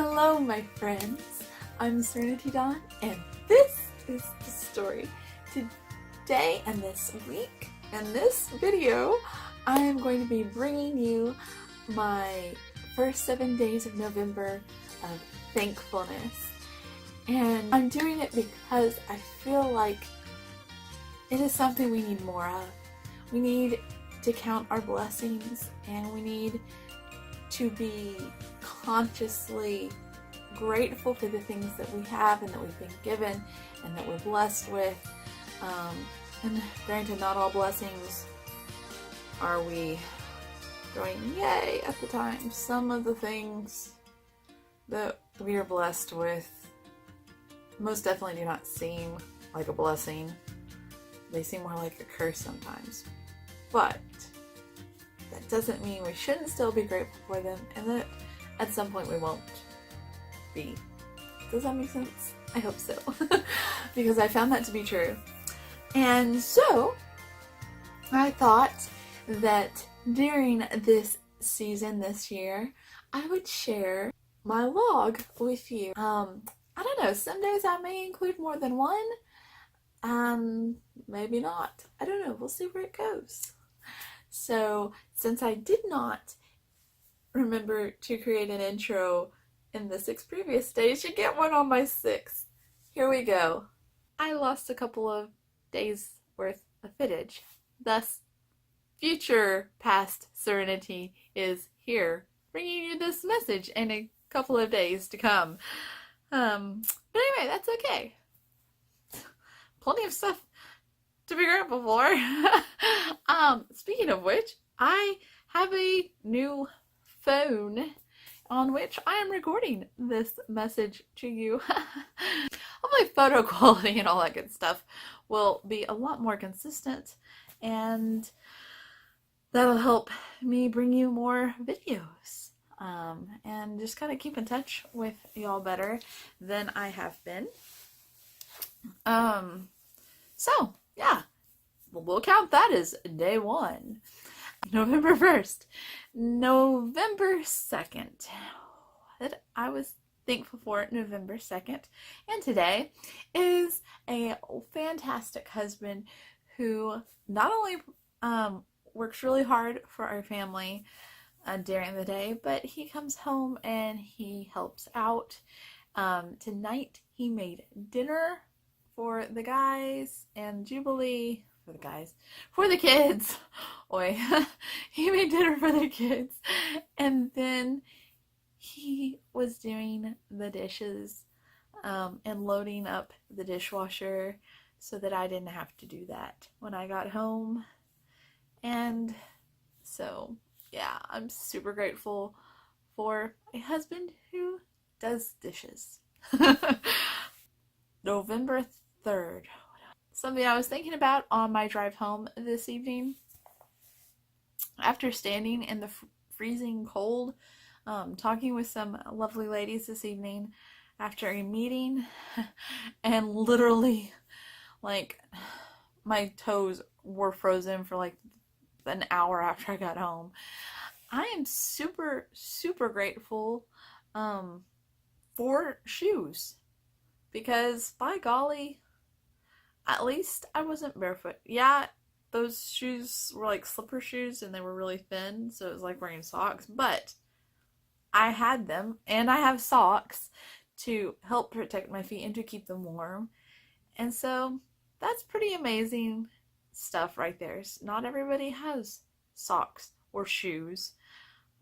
Hello, my friends. I'm Serenity Dawn, and this is the story. Today and this week, in this video, I am going to be bringing you my first 7 days of November of thankfulness. And I'm doing it because I feel like it is something we need more of. We need to count our blessings, and we need to be consciously grateful for the things that we have and that we've been given and that we're blessed with. And granted, not all blessings are we going yay at the time. Some of the things that we are blessed with most definitely do not seem like a blessing. They seem more like a curse sometimes. But that doesn't mean we shouldn't still be grateful for them, and that at some point we won't be. Does that make sense? I hope so. Because I found that to be true. And so I thought that during this season this year, I would share my log with you. I don't know, some days I may include more than one. Maybe not. I don't know. We'll see where it goes. So, since I did not remember to create an intro in the 6 previous days, you get one on my 6th. Here we go. I lost a couple of days worth of footage. Thus, future past Serenity is here, bringing you this message in a couple of days to come. But anyway, that's okay. Plenty of stuff to be grateful for. Speaking of which, I have a new phone on which I am recording this message to you. Hopefully photo quality and all that good stuff will be a lot more consistent, and that'll help me bring you more videos. And just kind of keep in touch with y'all better than I have been. So, yeah, we'll count that as day 1. November 1st. November 2nd. What I was thankful for November 2nd. And today is a fantastic husband who not only works really hard for our family during the day, but he comes home and he helps out. Tonight he made dinner for the guys and Jubilee for the kids. Oi. He made dinner for the kids, and then he was doing the dishes and loading up the dishwasher so that I didn't have to do that when I got home. And so, yeah, I'm super grateful for a husband who does dishes. November 3rd. Something I was thinking about on my drive home this evening. After standing in the freezing cold, talking with some lovely ladies this evening after a meeting, and literally, like, my toes were frozen for like an hour after I got home. I am super, super grateful for shoes, because by golly, at least I wasn't barefoot. Yeah, those shoes were like slipper shoes and they were really thin, so it was like wearing socks, but I had them, and I have socks to help protect my feet and to keep them warm. And so that's pretty amazing stuff right there. Not everybody has socks or shoes.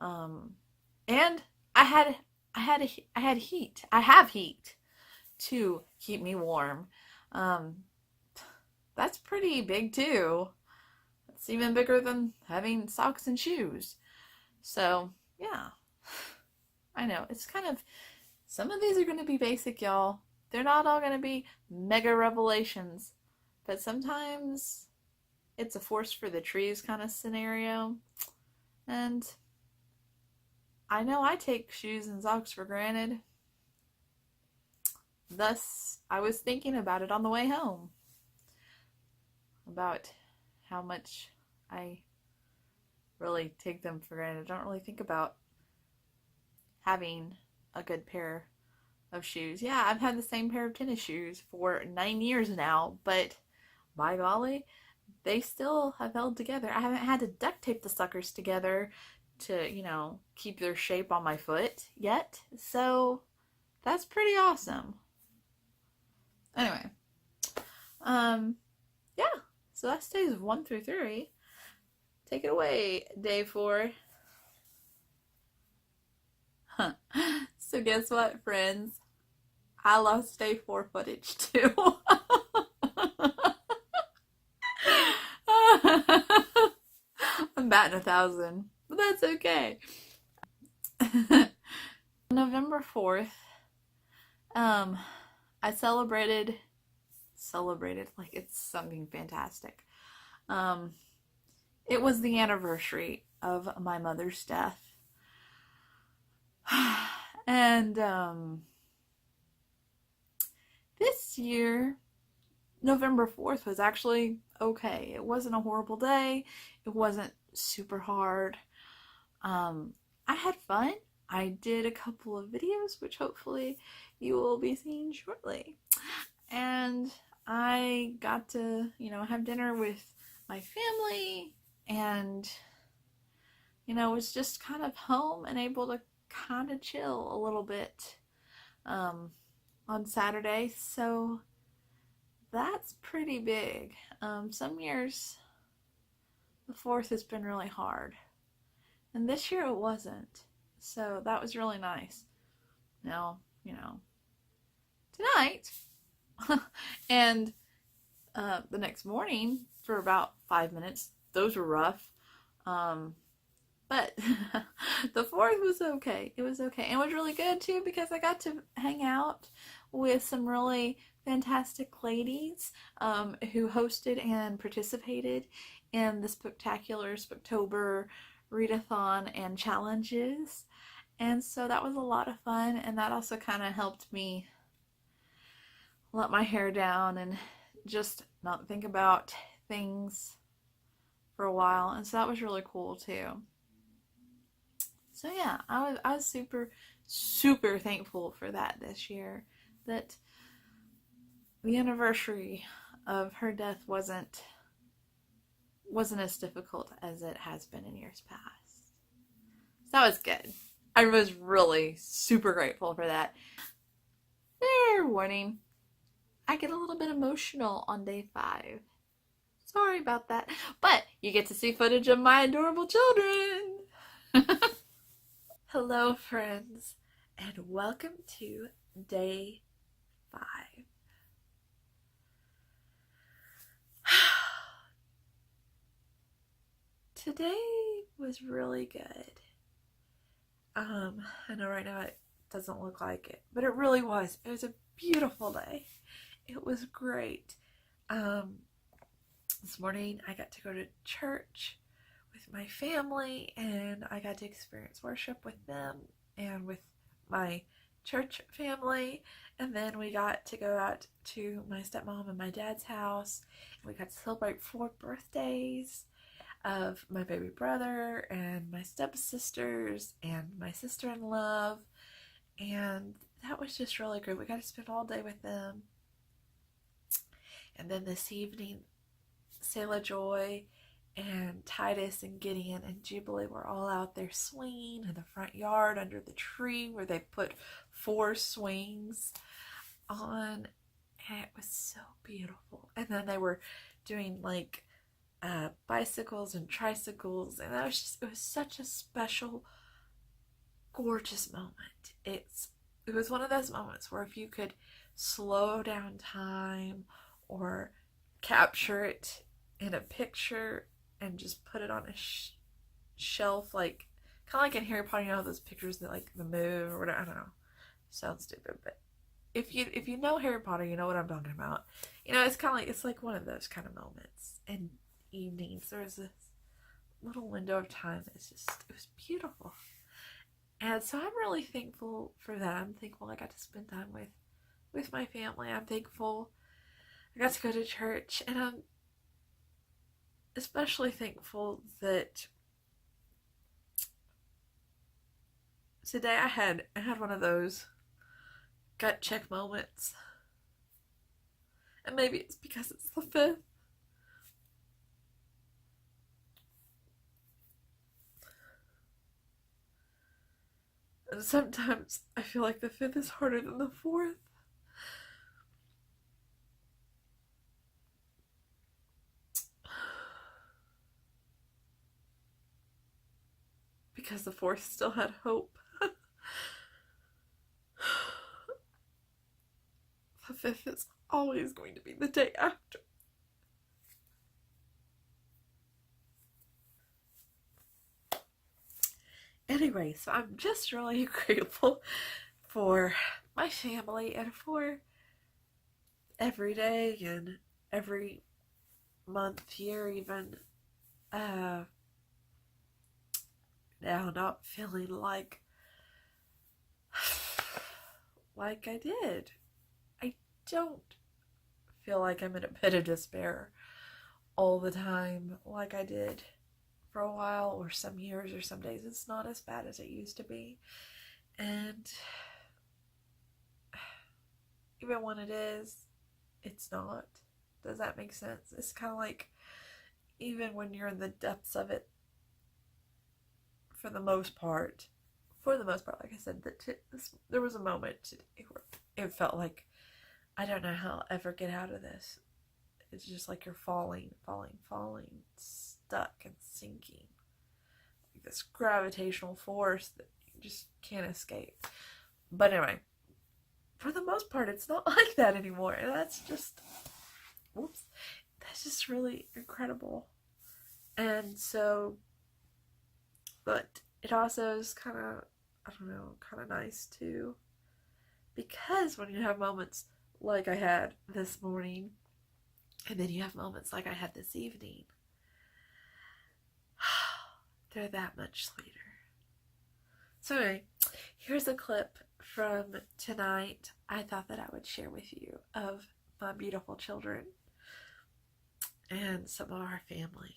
And I had heat. I have heat to keep me warm. That's pretty big too. It's even bigger than having socks and shoes. So, yeah. I know, it's kind of, some of these are going to be basic, y'all. They're not all going to be mega revelations. But sometimes it's a forest for the trees kind of scenario. And I know I take shoes and socks for granted. Thus, I was thinking about it on the way home. About how much I really take them for granted. I don't really think about having a good pair of shoes. Yeah, I've had the same pair of tennis shoes for 9 years now, but by golly, they still have held together. I haven't had to duct tape the suckers together to, keep their shape on my foot yet. So that's pretty awesome. Anyway, yeah. So that's days 1 through 3. Take it away, day 4. So guess what, friends? I lost day 4 footage too. I'm batting 1,000, but that's okay. November 4th, I celebrated like it's something fantastic. It was the anniversary of my mother's death. And this year, November 4th was actually okay. It wasn't a horrible day. It wasn't super hard. I had fun. I did a couple of videos, which hopefully you will be seeing shortly. And I got to, have dinner with my family and, was just kind of home and able to kind of chill a little bit on Saturday. So that's pretty big. Some years the 4th has been really hard, and this year it wasn't. So that was really nice. Now, tonight and the next morning for about 5 minutes, those were rough. But the 4th was okay. It was okay. And it was really good too because I got to hang out with some really fantastic ladies who hosted and participated in the spectacular Spooktober readathon and challenges. And so that was a lot of fun, and that also kind of helped me let my hair down and just not think about things for a while. And so that was really cool too. So yeah, I was super, super thankful for that this year, that the anniversary of her death wasn't as difficult as it has been in years past. So that was good. I was really super grateful for that. Fair warning, I get a little bit emotional on day 5. Sorry about that, but you get to see footage of my adorable children. Hello, friends, and welcome to day 5. Today was really good. I know right now it doesn't look like it, but it really was. It was a beautiful day. It was great. This morning I got to go to church with my family, and I got to experience worship with them and with my church family. And then we got to go out to my stepmom and my dad's house, and we got to celebrate 4 birthdays of my baby brother and my stepsisters and my sister-in-law, and that was just really good. We got to spend all day with them. And then this evening, Selah Joy and Titus and Gideon and Jubilee were all out there swinging in the front yard under the tree where they put 4 swings on, and it was so beautiful. And then they were doing like bicycles and tricycles, and it was such a special, gorgeous moment. It was one of those moments where if you could slow down time or capture it in a picture and just put it on a shelf, like kind of like in Harry Potter, those pictures that like the move or whatever. I don't know, sounds stupid, but if you know Harry Potter, you know what I'm talking about. It's like one of those kind of moments. And evenings, there was this little window of time. It was beautiful. And so I'm really thankful for that. I'm thankful I got to spend time with my family. I'm thankful I got to go to church, and I'm especially thankful that today I had one of those gut check moments. And maybe it's because it's the 5th. And sometimes I feel like the 5th is harder than the 4th. Because the 4th still had hope. The 5th is always going to be the day after. Anyway, so I'm just really grateful for my family and for every day and every month, year even, now not feeling like I did. I don't feel like I'm in a pit of despair all the time like I did for a while, or some years, or some days. It's not as bad as it used to be. And even when it is, it's not. Does that make sense? It's kind of like, even when you're in the depths of it, for the most part, like I said, there was a moment today where it felt like, I don't know how I'll ever get out of this. It's just like you're falling, stuck and sinking. Like this gravitational force that you just can't escape. But anyway, for the most part, it's not like that anymore. And that's just really incredible. And so, but it also is kind of, kind of nice too. Because when you have moments like I had this morning, and then you have moments like I had this evening, they're that much sweeter. So anyway, here's a clip from tonight I thought that I would share with you of my beautiful children and some of our family.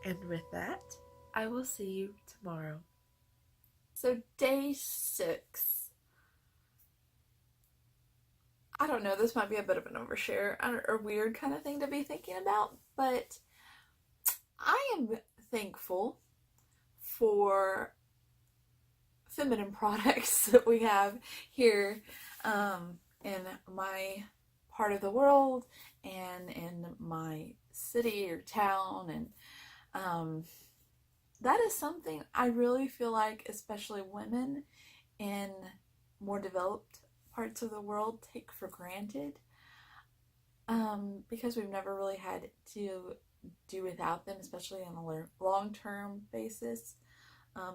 And with that, I will see you tomorrow. So day 6. I don't know, this might be a bit of an overshare or weird kind of thing to be thinking about, but I am thankful for feminine products that we have here in my part of the world and in my city or town, and that is something I really feel like especially women in more developed parts of the world take for granted, because we've never really had to do without them, especially on a long-term basis,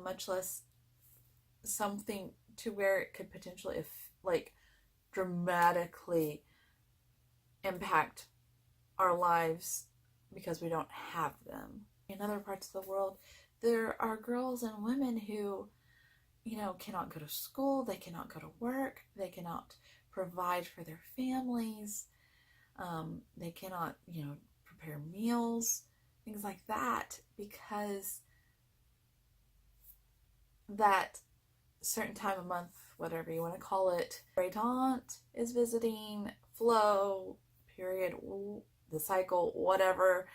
much less something to where it could potentially dramatically impact our lives because we don't have them. In other parts of the world, there are girls and women who, cannot go to school, they cannot go to work, they cannot provide for their families, they cannot, prepare meals, things like that, because that certain time of month, whatever you want to call it, great aunt is visiting, flow, period, the cycle, whatever.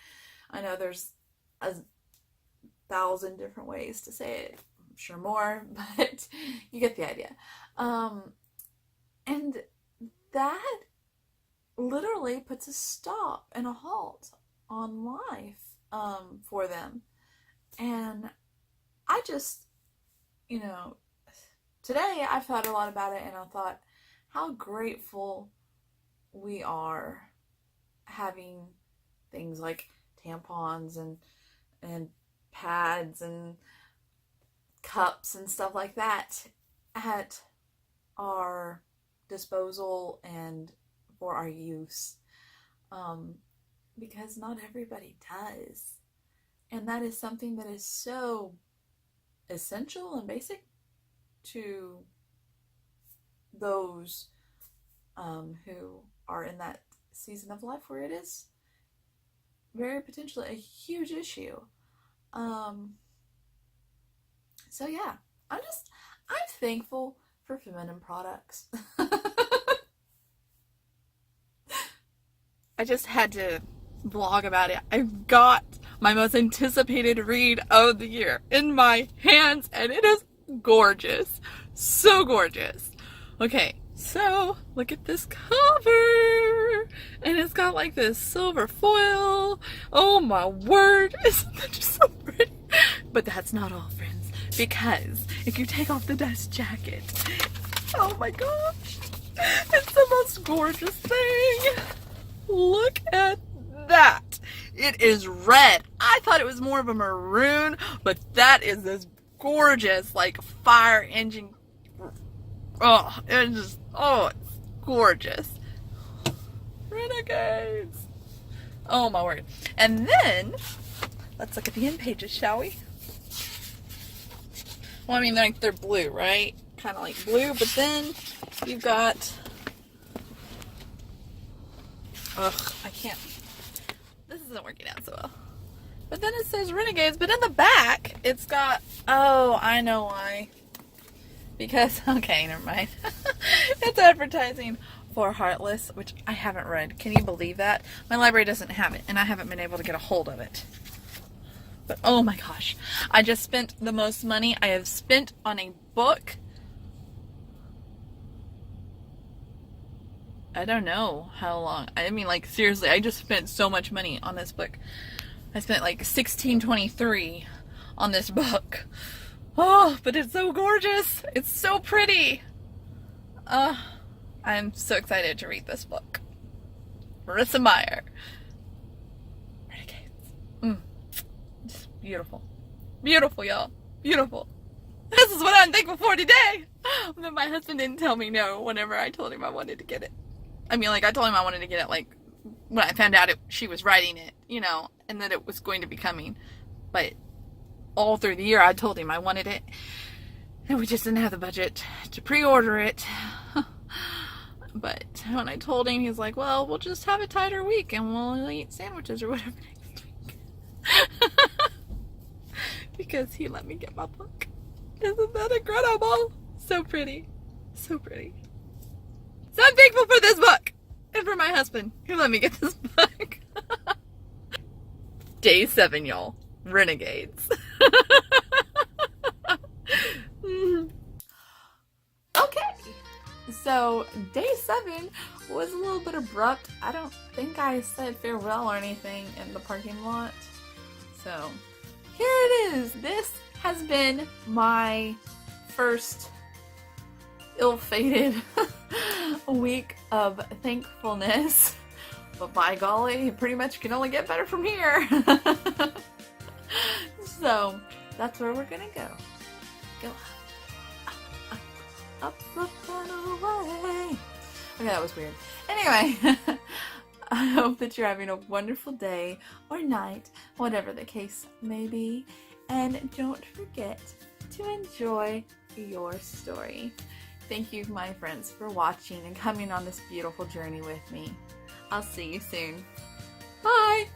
I know there's 1,000 different ways to say it, I'm sure more, but you get the idea. And that literally puts a stop and a halt on life for them. And I just, today I thought a lot about it, and I thought how grateful we are having things like tampons and pads and cups and stuff like that at our disposal and for our use, because not everybody does, and that is something that is so essential and basic to those who are in that season of life where it is very potentially a huge issue. So yeah, I'm thankful for feminine products. I just had to vlog about it. I've got my most anticipated read of the year in my hands, and it is gorgeous. So gorgeous. Okay, so look at this cover, and it's got like this silver foil. Oh my word, isn't that just so pretty? But that's not all, friends, because if you take off the dust jacket, oh my gosh, it's the most gorgeous thing. Look at that. It is red. I thought it was more of a maroon, but that is this gorgeous, like, fire engine. Oh, it's gorgeous. Renegades. Oh my word. And then, let's look at the end pages, shall we? Well, I mean, they're blue, right? Kind of like blue, but then you've got, I can't. This isn't working out so well. But then it says Renegades, but in the back, it's got, oh, I know why. Because, okay, never mind. It's advertising for Heartless, which I haven't read. Can you believe that? My library doesn't have it, and I haven't been able to get a hold of it. But, oh my gosh. I just spent the most money I have spent on a book. I don't know how long. I mean, like, seriously, I just spent so much money on this book. I spent like $16.23 on this book. Oh, but it's so gorgeous. It's so pretty. I'm so excited to read this book. Marissa Meyer. Renegades. Just beautiful. Beautiful, y'all. Beautiful. This is what I'm thankful for today. But my husband didn't tell me no whenever I told him I wanted to get it. I mean, like, I told him I wanted to get it, like, when I found out she was writing it, and that it was going to be coming. But all through the year, I told him I wanted it, and we just didn't have the budget to pre-order it. But when I told him, he's like, well, we'll just have a tighter week, and we'll eat sandwiches or whatever next week. because he let me get my book. Isn't that incredible? So pretty. So pretty. So I'm thankful for this book and for my husband who let me get this book. Day 7, y'all. Renegades. Okay. So day 7 was a little bit abrupt. I don't think I said farewell or anything in the parking lot. So here it is. This has been my first ill-fated week of thankfulness. But by golly, it pretty much can only get better from here. So that's where we're gonna go. Go up, and away. Okay, that was weird. Anyway, I hope that you're having a wonderful day or night, whatever the case may be. And don't forget to enjoy your story. Thank you, my friends, for watching and coming on this beautiful journey with me. I'll see you soon. Bye!